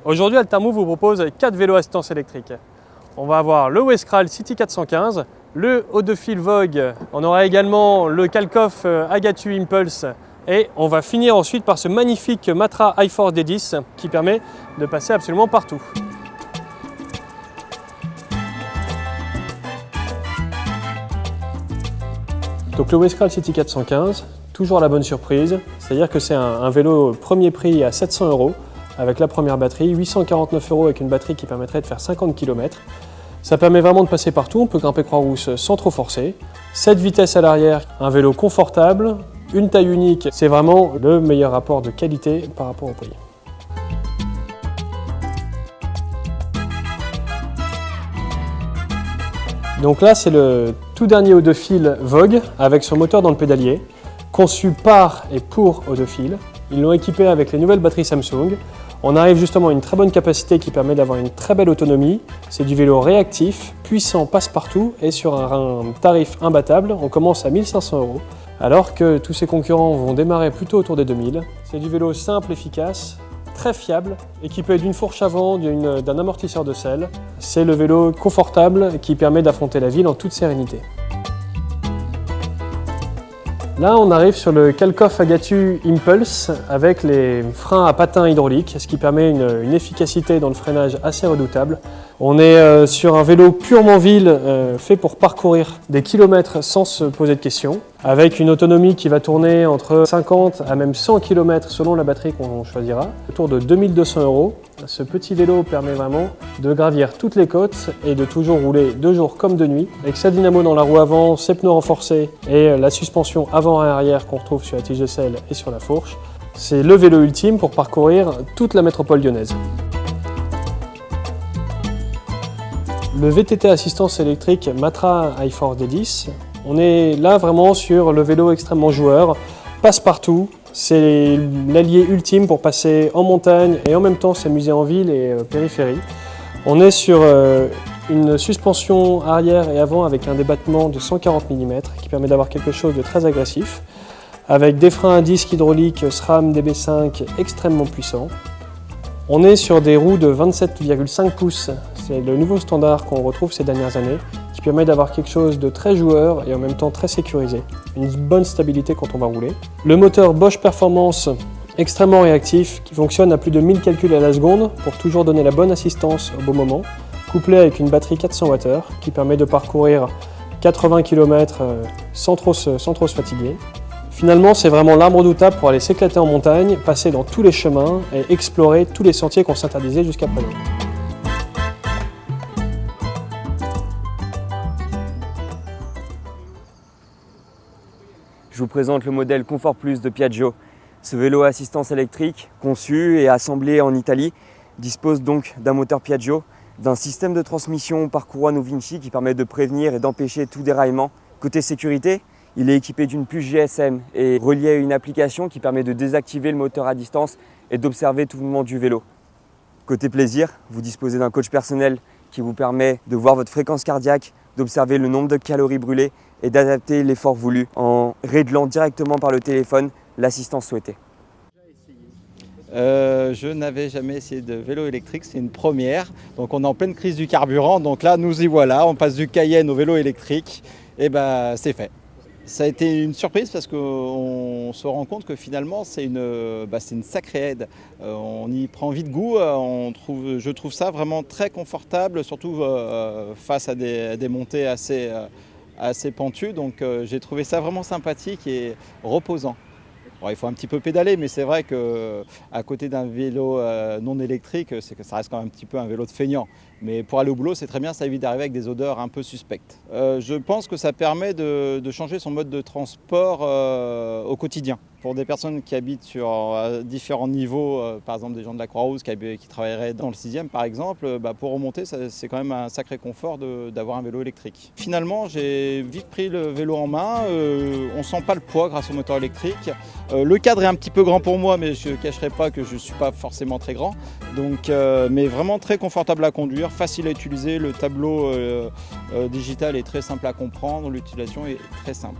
Aujourd'hui, Altermove vous propose 4 vélos assistance électrique. On va avoir le Westral City 415, le haut de fil Vogue, on aura également le Kalkoff Agatu Impulse et on va finir ensuite par ce magnifique Matra iForce D10 qui permet de passer absolument partout. Donc le Westral City 415, toujours la bonne surprise, c'est-à-dire que c'est un vélo premier prix à 700 € avec la première batterie, 849 € avec une batterie qui permettrait de faire 50 km. Ça permet vraiment de passer partout, on peut grimper Croix-Rousse sans trop forcer. 7 vitesses à l'arrière, un vélo confortable, une taille unique, c'est vraiment le meilleur rapport de qualité par rapport au prix. Donc là, c'est le tout dernier haut de fil Vogue avec son moteur dans le pédalier, conçu par et pour haut de fil. Ils l'ont équipé avec les nouvelles batteries Samsung. On arrive justement à une très bonne capacité qui permet d'avoir une très belle autonomie. C'est du vélo réactif, puissant, passe-partout et sur un tarif imbattable. On commence à 1500 €, alors que tous ses concurrents vont démarrer plutôt autour des 2000. C'est du vélo simple, efficace, très fiable, équipé d'une fourche avant, d'un amortisseur de selle. C'est le vélo confortable qui permet d'affronter la ville en toute sérénité. Là, on arrive sur le Kalkoff Agatu Impulse avec les freins à patins hydrauliques, ce qui permet une efficacité dans le freinage assez redoutable. On est sur un vélo purement ville, fait pour parcourir des kilomètres sans se poser de questions, avec une autonomie qui va tourner entre 50 à même 100 km selon la batterie qu'on choisira, autour de 2200 €. Ce petit vélo permet vraiment de gravir toutes les côtes et de toujours rouler de jour comme de nuit. Avec sa dynamo dans la roue avant, ses pneus renforcés et la suspension avant et arrière qu'on retrouve sur la tige de selle et sur la fourche. C'est le vélo ultime pour parcourir toute la métropole lyonnaise. Le VTT assistance électrique Matra iForce D10, on est là vraiment sur le vélo extrêmement joueur, passe-partout. C'est l'allié ultime pour passer en montagne et en même temps s'amuser en ville et périphérie. On est sur une suspension arrière et avant avec un débattement de 140 mm qui permet d'avoir quelque chose de très agressif, avec des freins à disque hydrauliques SRAM DB5 extrêmement puissants. On est sur des roues de 27,5 pouces, c'est le nouveau standard qu'on retrouve ces dernières années, qui permet d'avoir quelque chose de très joueur et en même temps très sécurisé. Une bonne stabilité quand on va rouler. Le moteur Bosch Performance extrêmement réactif, qui fonctionne à plus de 1000 calculs à la seconde pour toujours donner la bonne assistance au bon moment, couplé avec une batterie 400 Wh qui permet de parcourir 80 km sans trop se fatiguer. Finalement, c'est vraiment l'arme redoutable pour aller s'éclater en montagne, passer dans tous les chemins et explorer tous les sentiers qu'on s'interdisait jusqu'à présent. Je vous présente le modèle Confort Plus de Piaggio. Ce vélo à assistance électrique, conçu et assemblé en Italie, dispose donc d'un moteur Piaggio, d'un système de transmission par courroie Vinci qui permet de prévenir et d'empêcher tout déraillement. Côté sécurité, il est équipé d'une puce GSM et relié à une application qui permet de désactiver le moteur à distance et d'observer tout le mouvement du vélo. Côté plaisir, vous disposez d'un coach personnel qui vous permet de voir votre fréquence cardiaque, d'observer le nombre de calories brûlées et d'adapter l'effort voulu en réglant directement par le téléphone l'assistance souhaitée. Je n'avais jamais essayé de vélo électrique, c'est une première. Donc on est en pleine crise du carburant, donc là nous y voilà, on passe du Cayenne au vélo électrique et c'est fait. Ça a été une surprise parce qu'on se rend compte que finalement c'est une sacrée aide. On y prend vite goût, je trouve ça vraiment très confortable, surtout face à des montées assez pentues. Donc j'ai trouvé ça vraiment sympathique et reposant. Bon, il faut un petit peu pédaler, mais c'est vrai qu'à côté d'un vélo non électrique, ça reste quand même un petit peu un vélo de feignant. Mais pour aller au boulot, c'est très bien, ça évite d'arriver avec des odeurs un peu suspectes. Je pense que ça permet de changer son mode de transport au quotidien. Pour des personnes qui habitent sur différents niveaux, par exemple des gens de la Croix-Rousse qui travailleraient dans le 6e par exemple, pour remonter, c'est quand même un sacré confort d'avoir un vélo électrique. Finalement, j'ai vite pris le vélo en main, on ne sent pas le poids grâce au moteur électrique. Le cadre est un petit peu grand pour moi, mais je ne cacherai pas que je ne suis pas forcément très grand. Donc, mais vraiment très confortable à conduire, facile à utiliser, le tableau digital est très simple à comprendre, l'utilisation est très simple.